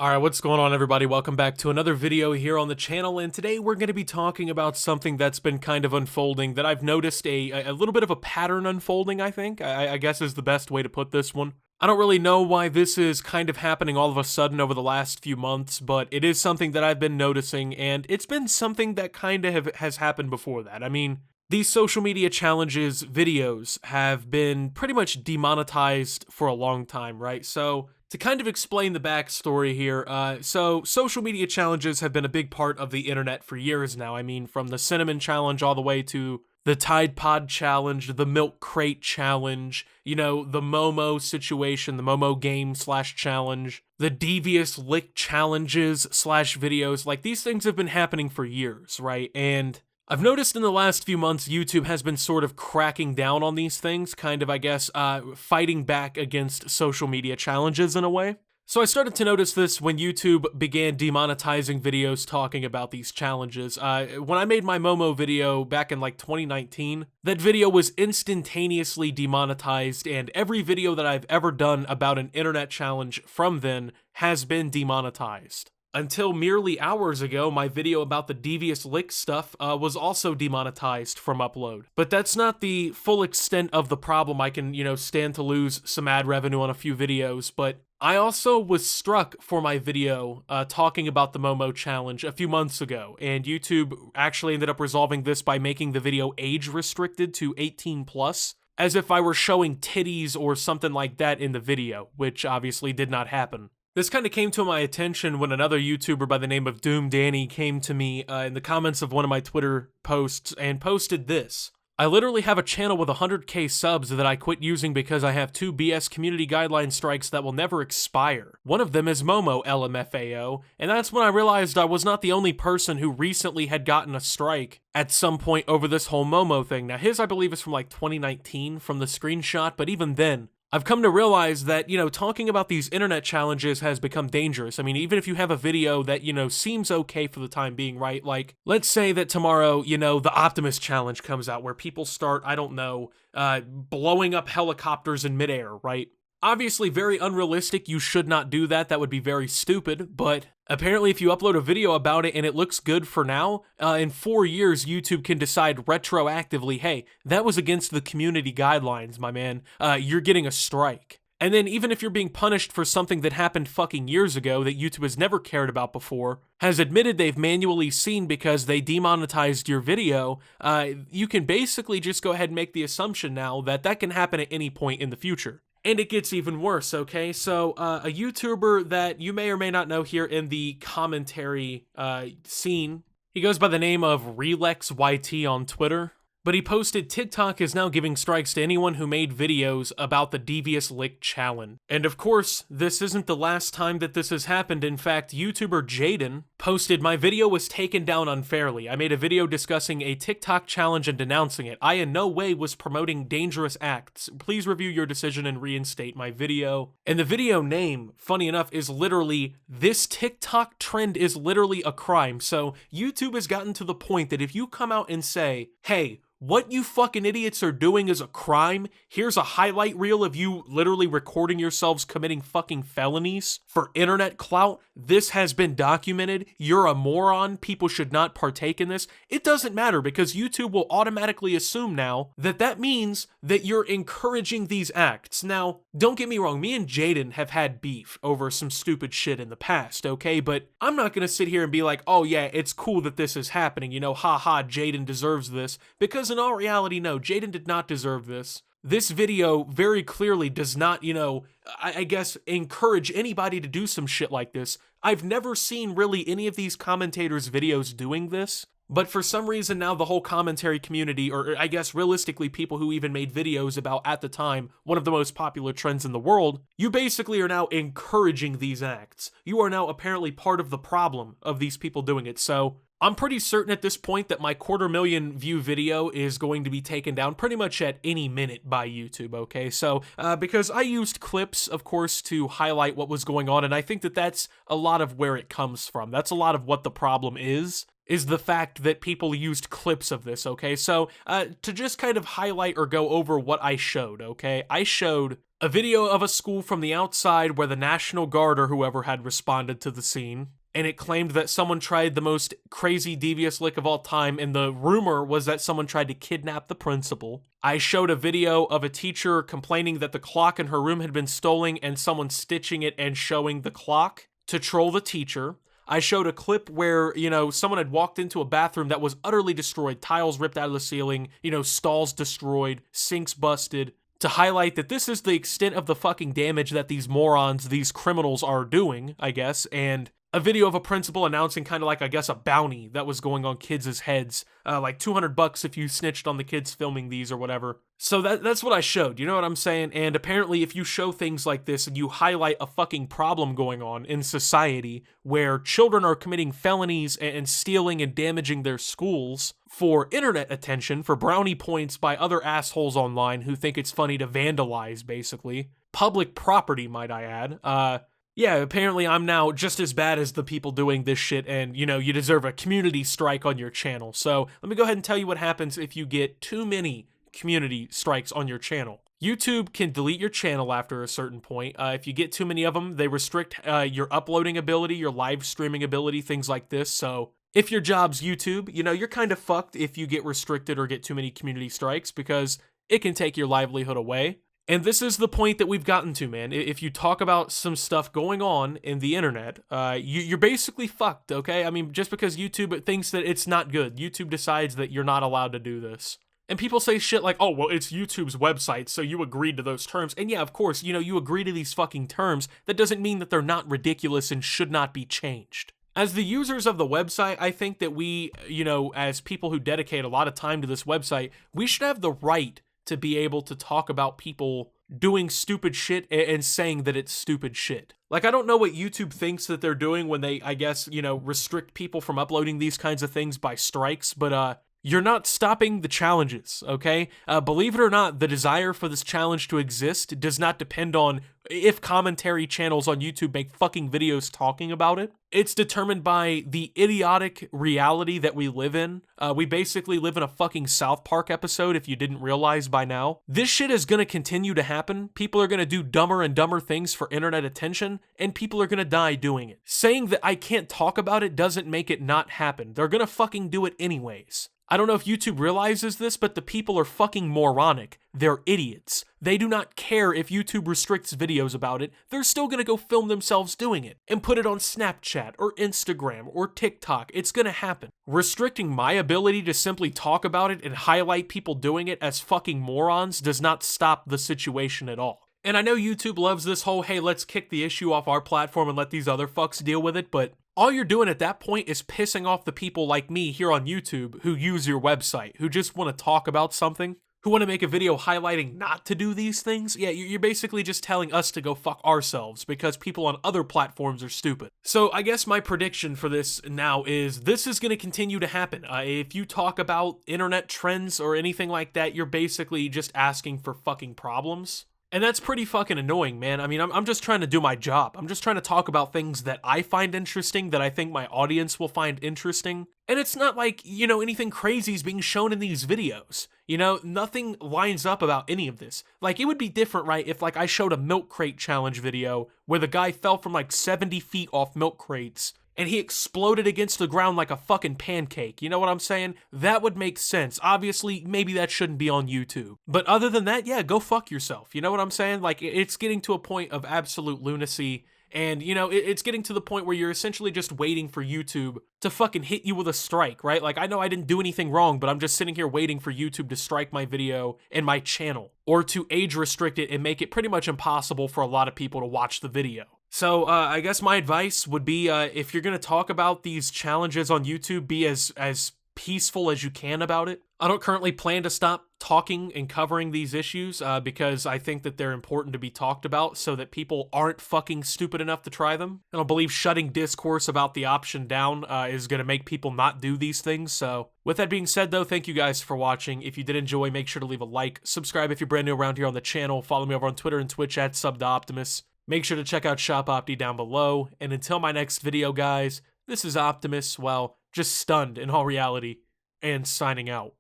Alright, what's going on everybody? Welcome back to another video here on the channel, and today we're going to be talking about something that's been kind of unfolding that I've noticed a little bit of a pattern unfolding, I think. I guess is the best way to put this one. I don't really know why this is kind of happening all of a sudden over the last few months, but it is something that I've been noticing, and it's been something that kind of has happened before that. I mean, these social media challenges videos have been pretty much demonetized for a long time, right? So to kind of explain the backstory here, so social media challenges have been a big part of the internet for years now. I mean, from the Cinnamon Challenge all the way to the Tide Pod Challenge, the Milk Crate Challenge, you know, the Momo situation, the Momo game / challenge, the Devious Lick challenges / videos. Like, these things have been happening for years, right? And I've noticed in the last few months, YouTube has been sort of cracking down on these things, kind of, I guess, fighting back against social media challenges in a way. So I started to notice this when YouTube began demonetizing videos talking about these challenges. When I made my Momo video back in like 2019, that video was instantaneously demonetized, and every video that I've ever done about an internet challenge from then has been demonetized. Until merely hours ago, my video about the Devious Lick stuff was also demonetized from upload. But that's not the full extent of the problem. I can, stand to lose some ad revenue on a few videos, but I also was struck for my video talking about the Momo challenge a few months ago, and YouTube actually ended up resolving this by making the video age restricted to 18 plus, as if I were showing titties or something like that in the video, which obviously did not happen. This kind of came to my attention when another YouTuber by the name of Doom Danny came to me in the comments of one of my Twitter posts and posted this. I literally have a channel with 100k subs that I quit using because I have 2 BS community guideline strikes that will never expire. One of them is Momo LMFAO, and that's when I realized I was not the only person who recently had gotten a strike at some point over this whole Momo thing. Now his, I believe, is from like 2019 from the screenshot, but even then, I've come to realize that, talking about these internet challenges has become dangerous. I mean, even if you have a video that, seems okay for the time being, right? Like, let's say that tomorrow, the Optimus challenge comes out where people start, I don't know, blowing up helicopters in midair, right? Obviously, very unrealistic. You should not do that. That would be very stupid. But apparently, if you upload a video about it and it looks good for now, in 4 years, YouTube can decide retroactively, hey, that was against the community guidelines, my man. You're getting a strike. And then even if you're being punished for something that happened fucking years ago that YouTube has never cared about before, has admitted they've manually seen because they demonetized your video, you can basically just go ahead and make the assumption now that that can happen at any point in the future. And it gets even worse, okay? So, a YouTuber that you may or may not know here in the commentary scene, he goes by the name of RelexYT on Twitter, but he posted, TikTok is now giving strikes to anyone who made videos about the Devious Lick challenge. And of course, this isn't the last time that this has happened. In fact, YouTuber Jaden posted, my video was taken down unfairly. I made a video discussing a TikTok challenge and denouncing it. I in no way was promoting dangerous acts. Please review your decision and reinstate my video. And the video name, funny enough, is literally, this TikTok trend is literally a crime. So YouTube has gotten to the point that if you come out and say, hey, what you fucking idiots are doing is a crime. Here's a highlight reel of you literally recording yourselves committing fucking felonies for internet clout. This has been documented. You're a moron. People should not partake in this. It doesn't matter because YouTube will automatically assume now that that means that you're encouraging these acts. Now, don't get me wrong. Me and Jaden have had beef over some stupid shit in the past, okay? But I'm not going to sit here and be like, oh yeah, it's cool that this is happening. Haha, Jaden deserves this. Because in all reality, no, Jaden did not deserve this. This video very clearly does not, I guess, encourage anybody to do some shit like this. I've never seen really any of these commentators' videos doing this, but for some reason now the whole commentary community, or I guess realistically people who even made videos about, at the time, one of the most popular trends in the world, you basically are now encouraging these acts. You are now apparently part of the problem of these people doing it, so I'm pretty certain at this point that my 250,000 view video is going to be taken down pretty much at any minute by YouTube, okay? So, because I used clips, of course, to highlight what was going on, and I think that that's a lot of where it comes from. That's a lot of what the problem is is the fact that people used clips of this, okay? So, to just kind of highlight or go over what I showed, okay? I showed a video of a school from the outside where the National Guard or whoever had responded to the scene, and it claimed that someone tried the most crazy devious lick of all time, and the rumor was that someone tried to kidnap the principal. I showed a video of a teacher complaining that the clock in her room had been stolen and someone stitching it and showing the clock to troll the teacher. I showed a clip where, someone had walked into a bathroom that was utterly destroyed, tiles ripped out of the ceiling, stalls destroyed, sinks busted, to highlight that this is the extent of the fucking damage that these morons, these criminals are doing, I guess, and a video of a principal announcing kind of like, I guess, a bounty that was going on kids' heads, like $200 if you snitched on the kids filming these or whatever. So that's what I showed, you know what I'm saying? And apparently if you show things like this and you highlight a fucking problem going on in society where children are committing felonies and stealing and damaging their schools for internet attention, for brownie points by other assholes online who think it's funny to vandalize, basically, public property, might I add, yeah, apparently I'm now just as bad as the people doing this shit, and, you deserve a community strike on your channel. So let me go ahead and tell you what happens if you get too many community strikes on your channel. YouTube can delete your channel after a certain point. If you get too many of them, they restrict your uploading ability, your live streaming ability, things like this. So if your job's YouTube, you're kind of fucked if you get restricted or get too many community strikes, because it can take your livelihood away. And this is the point that we've gotten to, man. If you talk about some stuff going on in the internet, you're basically fucked, okay? I mean, just because YouTube thinks that it's not good, YouTube decides that you're not allowed to do this. And people say shit like, oh, well, it's YouTube's website, so you agreed to those terms. And yeah, of course, you agree to these fucking terms. That doesn't mean that they're not ridiculous and should not be changed. As the users of the website, I think that we, as people who dedicate a lot of time to this website, we should have the right to be able to talk about people doing stupid shit and saying that it's stupid shit. Like, I don't know what YouTube thinks that they're doing when they, I guess, restrict people from uploading these kinds of things by strikes, but you're not stopping the challenges, okay? Believe it or not, the desire for this challenge to exist does not depend on if commentary channels on YouTube make fucking videos talking about it. It's determined by the idiotic reality that we live in. We basically live in a fucking South Park episode, if you didn't realize by now. This shit is gonna continue to happen. People are gonna do dumber and dumber things for internet attention, and people are gonna die doing it. Saying that I can't talk about it doesn't make it not happen. They're gonna fucking do it anyways. I don't know if YouTube realizes this, but the people are fucking moronic. They're idiots. They do not care if YouTube restricts videos about it. They're still gonna go film themselves doing it and put it on Snapchat or Instagram or TikTok. It's gonna happen. Restricting my ability to simply talk about it and highlight people doing it as fucking morons does not stop the situation at all. And I know YouTube loves this whole, hey, let's kick the issue off our platform and let these other fucks deal with it, but all you're doing at that point is pissing off the people like me here on YouTube who use your website, who just want to talk about something, who want to make a video highlighting not to do these things. Yeah, you're basically just telling us to go fuck ourselves because people on other platforms are stupid. So I guess my prediction for this now is this is going to continue to happen. If you talk about internet trends or anything like that, you're basically just asking for fucking problems. And that's pretty fucking annoying, man. I mean, I'm just trying to do my job. I'm just trying to talk about things that I find interesting, that I think my audience will find interesting. And it's not like, anything crazy is being shown in these videos. Nothing lines up about any of this. Like, it would be different, right, if, I showed a milk crate challenge video where the guy fell from, 70 feet off milk crates and he exploded against the ground like a fucking pancake. You know what I'm saying? That would make sense. Obviously, maybe that shouldn't be on YouTube. But other than that, yeah, go fuck yourself. You know what I'm saying? It's getting to a point of absolute lunacy. And, it's getting to the point where you're essentially just waiting for YouTube to fucking hit you with a strike, right? I know I didn't do anything wrong, but I'm just sitting here waiting for YouTube to strike my video and my channel, or to age restrict it and make it pretty much impossible for a lot of people to watch the video. So, I guess my advice would be, if you're gonna talk about these challenges on YouTube, be as peaceful as you can about it. I don't currently plan to stop talking and covering these issues, because I think that they're important to be talked about so that people aren't fucking stupid enough to try them. I don't believe shutting discourse about the option down is gonna make people not do these things. So, with that being said though, thank you guys for watching. If you did enjoy, make sure to leave a like, subscribe if you're brand new around here on the channel, follow me over on Twitter and Twitch at @subtooptimus. Make sure to check out Shop Opti down below, and until my next video, guys, this is Optimus, well, just stunned in all reality, and signing out.